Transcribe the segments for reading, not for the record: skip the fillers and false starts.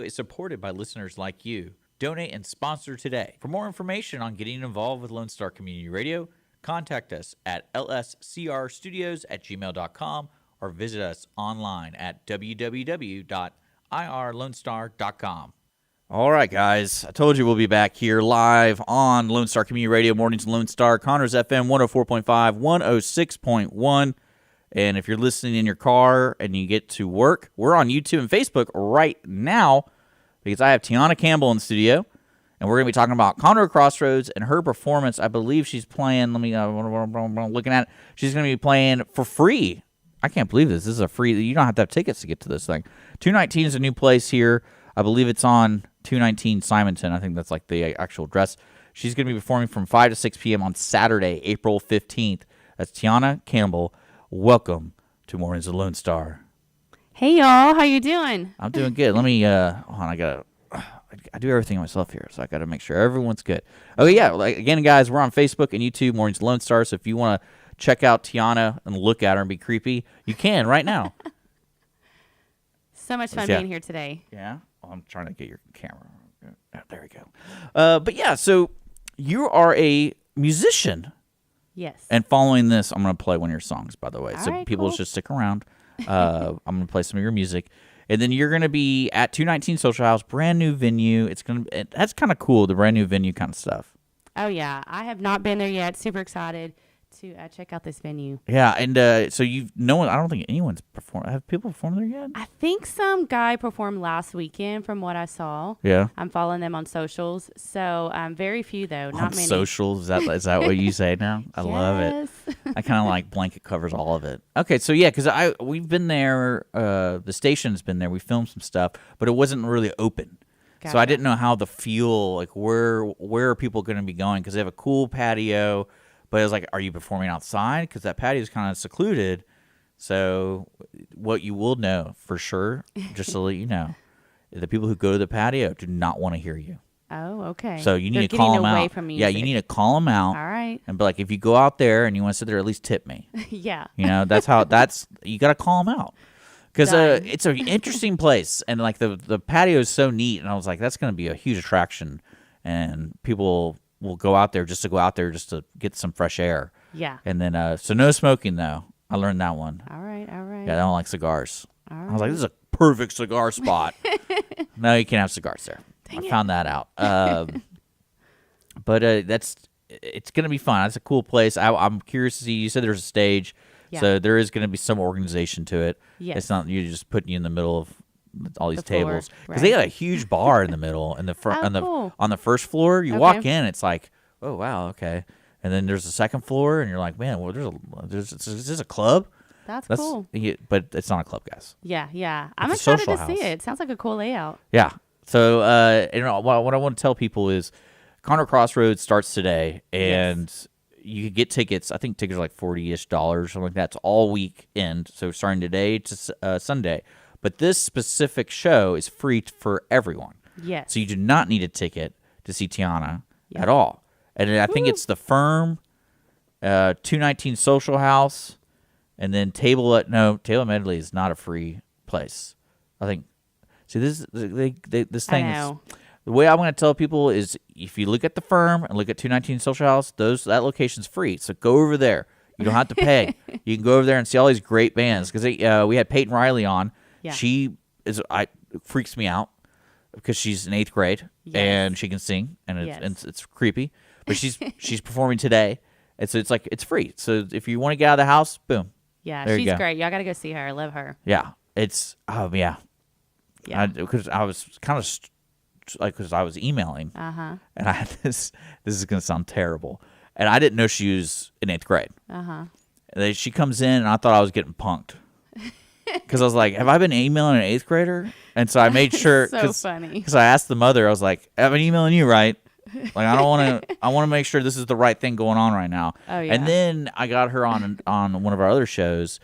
Is supported by listeners like you. Donate and sponsor today. For more information on getting involved with Lone Star Community Radio, contact us at lscrstudios@gmail.com or visit us online at www.irlonestar.com. All right, guys. I told you we'll be back here live on Lone Star Community Radio, Mornings Lone Star, Conroe's FM 104.5, 106.1. And if you're listening in your car and you get to work, we're on YouTube and Facebook right now because I have Tiona Campbell in the studio, and we're going to be talking about Conroe Crossroads and her performance. I believe she's playing, looking at it, she's going to be playing for free. I can't believe this. This is a free, you don't have to have tickets to get to this thing. 219 is a new place here. I believe it's on 219 Simonton. I think that's like the actual address. She's going to be performing from 5 to 6 p.m. on Saturday, April 15th. That's Tiona Campbell. Welcome to Mornings of Lone Star. Hey, y'all. How you doing? I'm doing good. Let me, hold on, I do everything myself here, so I got to make sure everyone's good. Oh, yeah. Again, guys, we're on Facebook and YouTube, Mornings of Lone Star, so if you want to check out Tiona and look at her and be creepy, you can right now. So much fun being here today. Yeah? Well, I'm trying to get your camera. Oh, there we go. But, yeah, so you are a musician. Yes. And following this, I'm going to play one of your songs, by the way. All so right, people cool. should stick around. I'm going to play some of your music. And then you're going to be at 219 Social House, brand new venue. That's kind of cool, the brand new venue kind of stuff. Oh, yeah. I have not been there yet. Super excited to check out this venue. Yeah, and so I don't think anyone's performed. Have people performed there yet? I think some guy performed last weekend from what I saw. Yeah. I'm following them on socials. So very few, though. Not on many. Socials? Is that what you say now? I love it. Yes. I kind of like blanket covers all of it. Okay, so yeah, because we've been there. The station's been there. We filmed some stuff, but it wasn't really open. Gotcha. So I didn't know how the feel, like where are people going to be going? Because they have a cool patio. But it was like, are you performing outside? Because that patio is kind of secluded. So what you will know for sure, just to let you know, the people who go to the patio do not want to hear you. Oh, okay. So you need They're to call them getting away out. from music. Yeah, you need to call them out. All right. And be like, if you go out there and you want to sit there, at least tip me. Yeah. You know, you got to call them out. Because it's an interesting place. And like the patio is so neat. And I was like, that's going to be a huge attraction. And people will go out there just to get some fresh air. Yeah. And then, so no smoking, though. I learned that one. All right. Yeah, I don't like cigars. All right. I was like, this is a perfect cigar spot. No, you can't have cigars there. I found that out. But it's going to be fun. It's a cool place. I'm curious to see. You said there's a stage. Yeah. So there is going to be some organization to it. Yes. It's not you just putting you in the middle of all these The floor, tables, because right. they got a huge bar in the middle and the front cool. on the first floor. You Okay. walk in, it's like, oh wow, okay, and then there's the second floor, and you're like, man, well, is this a club? That's cool. Yeah, but it's not a club, guys. Yeah. I'm It's a excited social to see house. it. It sounds like a cool layout. Yeah. So what I want to tell people is, Conroe Crossroads starts today, and you can get tickets. I think tickets are like $40-ish, something like that. It's all weekend, so starting today to Sunday. But this specific show is free for everyone. Yes. So you do not need a ticket to see Tiona at all. And I think it's the Firm, 219 Social House, and then Table Medley is not a free place. I think. See, this thing I know. is. The way I'm going to tell people is, if you look at the Firm and look at 219 Social House, that location's free. So go over there. You don't have to pay. You can go over there and see all these great bands. Because we had Peyton Riley on. Yeah. She freaks me out because she's in 8th grade and she can sing, and it's creepy. But she's performing today, and so it's like it's free. So if you want to get out of the house, boom. Yeah, there she's great. Y'all got to go see her. I love her. Yeah, it's Yeah. Because I was kind of because I was emailing, and I had this. This is gonna sound terrible, and I didn't know she was in 8th grade. She comes in, and I thought I was getting punked. Because I was like, have I been emailing an 8th grader? And so I made sure. So funny. Because I asked the mother, I was like, I've been emailing you, right? Like, I want to make sure this is the right thing going on right now. Oh, yeah. And then I got her on one of our other shows,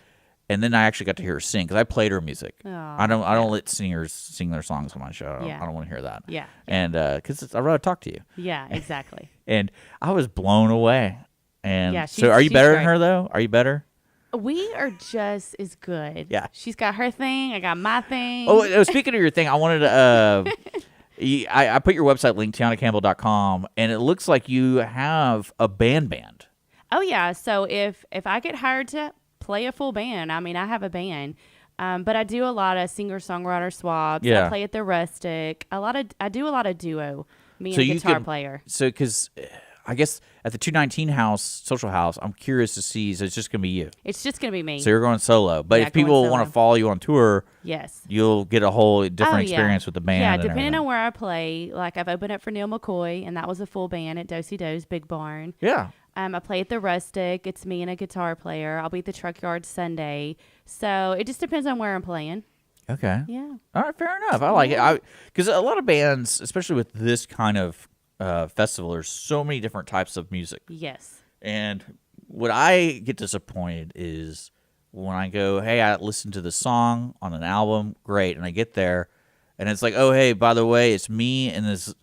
and then I actually got to hear her sing, because I played her music. Aw, I don't let singers sing their songs on my show. Yeah. I don't want to hear that. Yeah. And because I'd rather talk to you. Yeah, exactly. And I was blown away. And Yeah, so are you she's better great. than her, though? Are you better? We are just as good. Yeah. She's got her thing. I got my thing. Oh, speaking of your thing, I wanted to. I put your website link, TionaCampbell.com, and it looks like you have a band. Oh, yeah. So if I get hired to play a full band, I mean, I have a band. But I do a lot of singer-songwriter swaps. Yeah. I play at the Rustic. I do a lot of duo, me and a guitar player. So, because I guess at the 219 social house, I'm curious to see, so it's just going to be you. It's just going to be me. So you're going solo. But if people want to follow you on tour, yes, you'll get a whole different experience with the band. Yeah, depending on where I play. Like, I've opened up for Neil McCoy, and that was a full band at Dosey Do's Big Barn. Yeah. I play at the Rustic. It's me and a guitar player. I'll be at the Truck Yard Sunday. So it just depends on where I'm playing. Okay. Yeah. All right, fair enough. I like it. Because a lot of bands, especially with this kind of festival, there's so many different types of music. Yes. And what I get disappointed is when I go, hey, I listened to the song on an album, great, and I get there, and it's like, oh, hey, by the way, it's me and this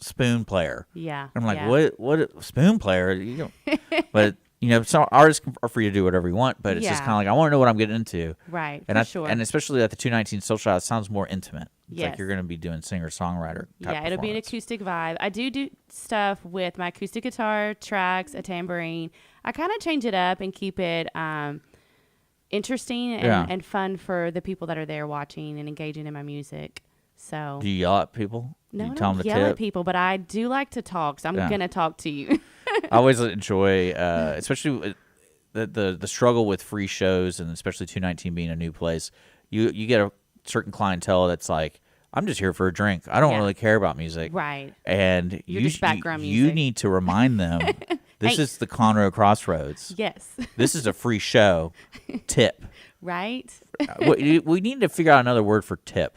spoon player. Yeah. I'm like, what spoon player? You know, but some artists are free to do whatever you want, but it's just kind of like I want to know what I'm getting into. Right. And sure. And especially at the 219 Social House, it sounds more intimate. It's yes. like you're going to be doing singer-songwriter type it'll be an acoustic vibe. I do stuff with my acoustic guitar, tracks, a tambourine. I kind of change it up and keep it interesting and fun for the people that are there watching and engaging in my music. So, do you yell at people? No, I don't yell at people, but I do like to talk, so I'm going to talk to you. I always enjoy, especially the struggle with free shows, and especially 219 being a new place. You get a certain clientele that's like, I'm just here for a drink. I don't really care about music. Right. And You're just background music. You need to remind them, this is the Conroe Crossroads. Yes. This is a free show. Tip. Right. We need to figure out another word for tip.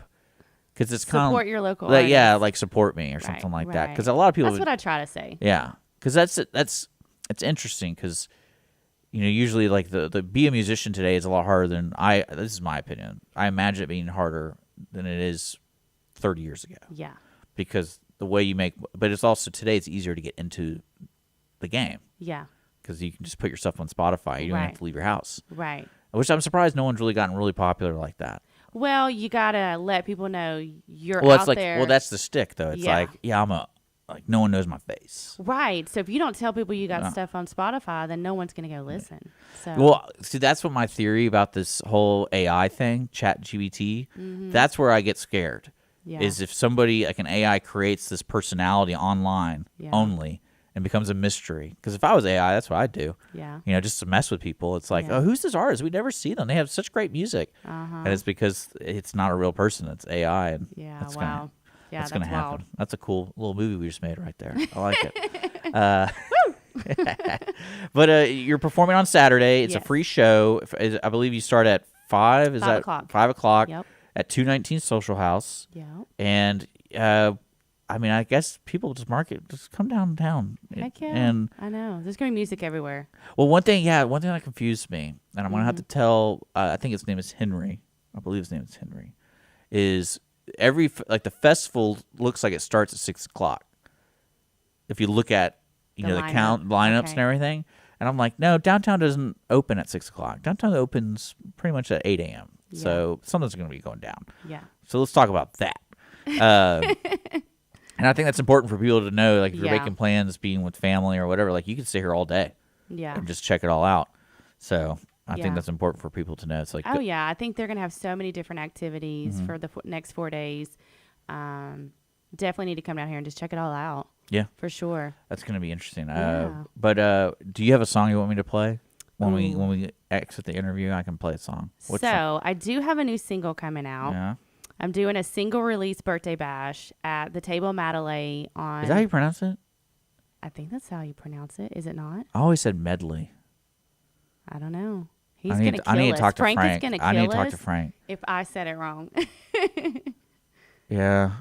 Because it's kind of support your local artist. Yeah, like support me or something like that. Because a lot of people. That's what I try to say. Yeah, because it's interesting. Because usually like the be a musician today is a lot harder than This is my opinion. I imagine it being harder than it is 30 years ago. Yeah. Because the way you make, but it's also today it's easier to get into the game. Yeah. Because you can just put your stuff on Spotify. You don't have to leave your house. Right. Which I'm surprised no one's really gotten really popular like that. Well, you gotta let people know you're out there. Well, that's the stick, though. It's like, no one knows my face. Right. So if you don't tell people you got stuff on Spotify, then no one's gonna go listen. So. Well, see, that's what my theory about this whole AI thing, ChatGPT. That's where I get scared. Yeah. Is if somebody like an AI creates this personality online only and becomes a mystery. Because if I was AI, that's what I'd do. Yeah. Just to mess with people. It's like, oh, who's this artist? We never see them. They have such great music. And it's because it's not a real person. It's AI. And that's wow. That's going to happen. Wild. That's a cool little movie we just made right there. I like it. But you're performing on Saturday. It's a free show. I believe you start at 5. Is 5 that o'clock. 5 o'clock? Yep. At 219 Social House. Yeah. And I guess people just come downtown. Heck yeah. And I know. There's going to be music everywhere. Well, one thing that confused me, and I'm going to have to tell, I think his name is Henry. I believe his name is Henry. Is the festival looks like it starts at 6 o'clock. If you look at, the lineups and everything. And I'm like, no, downtown doesn't open at 6 o'clock. Downtown opens pretty much at 8 a.m. Yeah. So something's going to be going down. Yeah. So let's talk about that. And I think that's important for people to know, like if you're making plans, being with family or whatever, like you can stay here all day, and just check it all out. So I think that's important for people to know. It's like, I think they're gonna have so many different activities for the next 4 days. Definitely need to come down here and just check it all out. Yeah, for sure. That's gonna be interesting. But do you have a song you want me to play when we exit the interview? I can play a song. I do have a new single coming out. Yeah. I'm doing a single release birthday bash at the Table Madeley on... Is that how you pronounce it? I think that's how you pronounce it. Is it not? I always said medley. I don't know. He's going to kill us. I need to talk to Frank. Is going to kill us. I need to talk to Frank. If I said it wrong. Yeah.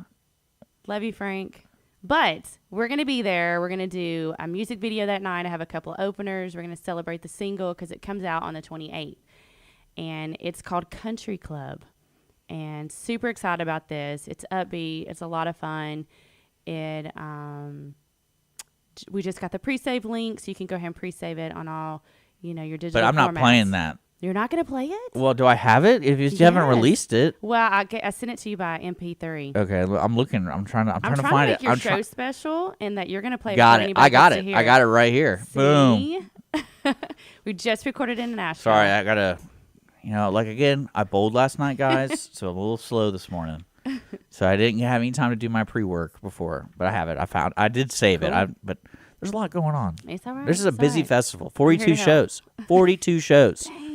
Love you, Frank. But we're going to be there. We're going to do a music video that night. I have a couple of openers. We're going to celebrate the single because it comes out on the 28th. And it's called Country Club. And super excited about this. It's upbeat. It's a lot of fun. We just got the pre-save link, so you can go ahead and pre-save it on all, your digital. But I'm not formats. playing that You're not going to play it? Well, do I have it? If you haven't released it. Well, I sent it to you by MP3. Okay, I'm looking. I'm trying to find to it. make your show special, and that you're going to play. Got it. I got it. I got it right here. See? Boom. We just recorded in Nashville. Sorry, I gotta. Like again, I bowled last night, guys, so I'm a little slow this morning. So I didn't have any time to do my pre-work before, but I have it. I did save it. But there's a lot going on. It's all right. This is a busy festival. 42 shows. 42 shows. Dang.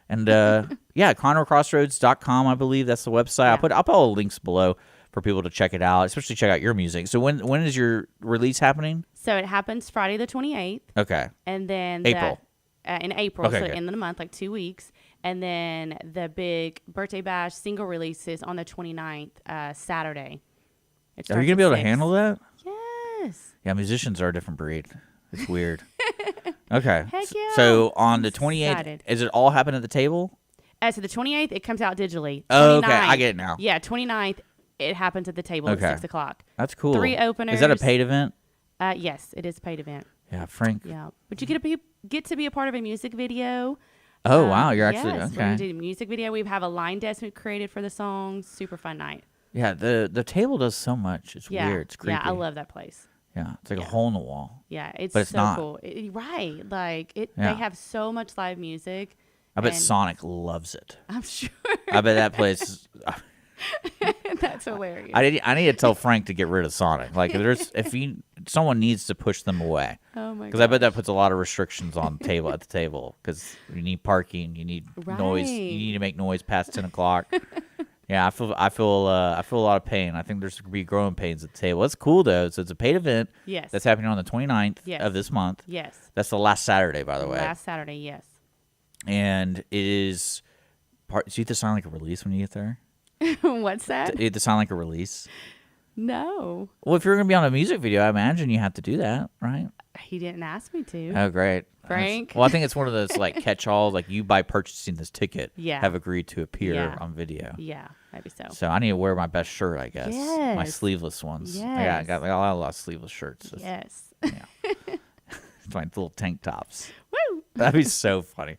And ConroeCrossroads.com, I believe that's the website. Yeah. I'll put all the links below for people to check it out, especially check out your music. So when is your release happening? So it happens Friday the 28th. Okay. And then April. In April, Okay, so good. end of the month, like 2 weeks. And then the big birthday bash single release is on the 29th, Saturday. Are you going to be able to handle that? Yes. Yeah, musicians are a different breed. It's weird. Okay. Heck yeah. So on the I'm 28th, excited. is it all happen at the table? So the 28th, it comes out digitally. Oh, okay. 29th, I get it now. Yeah, 29th, it happens at the table Okay. at 6 o'clock. That's cool. 3 openers. Is that a paid event? Yes, it is a paid event. Yeah, Frank. Yeah. But you get to be a part of a music video. Oh, wow. You're actually, yes, okay. we're gonna do a music video. We have a line desk we created for the songs. Super fun night. Yeah, the table does so much. It's Yeah. weird. It's creepy. Yeah, I love that place. Yeah, it's like a hole in the wall. Yeah, it's But it's so not. cool. Right. Like Yeah. they have so much live music. I bet and Sonic loves it. I'm sure. I bet that place. That's hilarious. I need to tell Frank to get rid of Sonic. Like if someone needs to push them away. Oh my god. Because I bet that puts a lot of restrictions on at the table. Because you need parking, you need noise, you Right. need to make noise past 10 o'clock. Yeah, I feel a lot of pain. I think there's going to be growing pains at the table. It's cool though. So it's a paid event. Yes. That's happening on the 29th Yes. of this month. Yes. That's the last Saturday, by the way. Last Saturday, yes. And it is part. So you have to sound like a release when you get there. What's that? You have to sound like a release. No. Well, if you're going to be on a music video, I imagine you have to do that, right? He didn't ask me to. Oh, great. Frank? Well, I think it's one of those like catch-alls, like you by purchasing this ticket Yeah. have agreed to appear Yeah. on video. Yeah, maybe so. So I need to wear my best shirt, I guess. My Yes. sleeveless ones. I Yes. got a lot of sleeveless shirts. Yes. It's my little tank tops. Woo! That'd be so funny.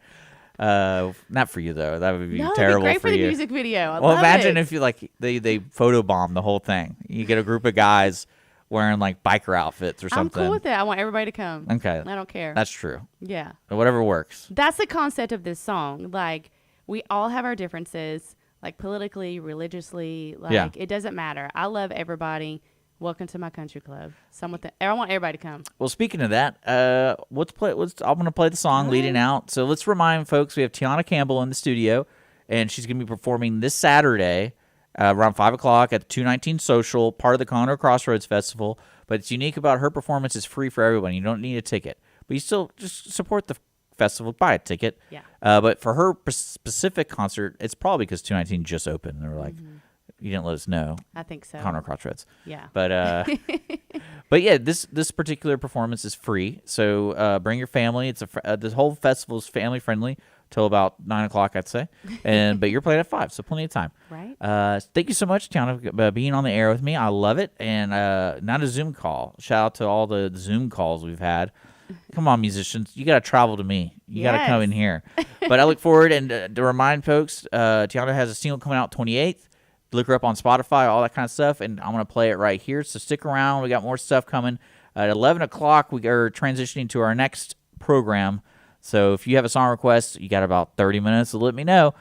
Not for you though. That would be No, terrible it'd be great for the you. music video. I Well, love imagine it. if you like they photobomb the whole thing. You get a group of guys wearing like biker outfits or I'm something. cool with it. I want everybody to come. Okay, I don't care. that's true. Yeah. But whatever works. That's the concept of this song. Like, we all have our differences, like politically, religiously. Like, Yeah. it doesn't matter. I love everybody. Welcome to my country club. I want everybody to come. Well, speaking of that, I'm gonna play the song leading out. So let's remind folks we have Tiona Campbell in the studio, and she's gonna be performing this Saturday around 5 o'clock at the 219 Social, part of the Conroe Crossroads Festival. But it's unique about her performance; it's free for everyone. You don't need a ticket, but you still just support the festival. Buy a ticket. Yeah. But for her specific concert, it's probably because 219 just opened, and they were like, "You didn't let us know." I think so. Conroe Crossroads. Yeah. But yeah, this particular performance is free. So bring your family. It's this whole festival is family friendly till about 9 o'clock, I'd say. But you're playing at 5, so plenty of time. Right. Thank you so much, Tiona, being on the air with me. I love it. And not a Zoom call. Shout out to all the Zoom calls we've had. Come on, musicians. You got to travel to me. You got to come in here. But I look forward, and to remind folks, Tiona has a single coming out 28th. Look her up on Spotify, all that kind of stuff, and I'm going to play it right here. So stick around. We got more stuff coming. At 11 o'clock, we are transitioning to our next program. So if you have a song request, you got about 30 minutes to let me know.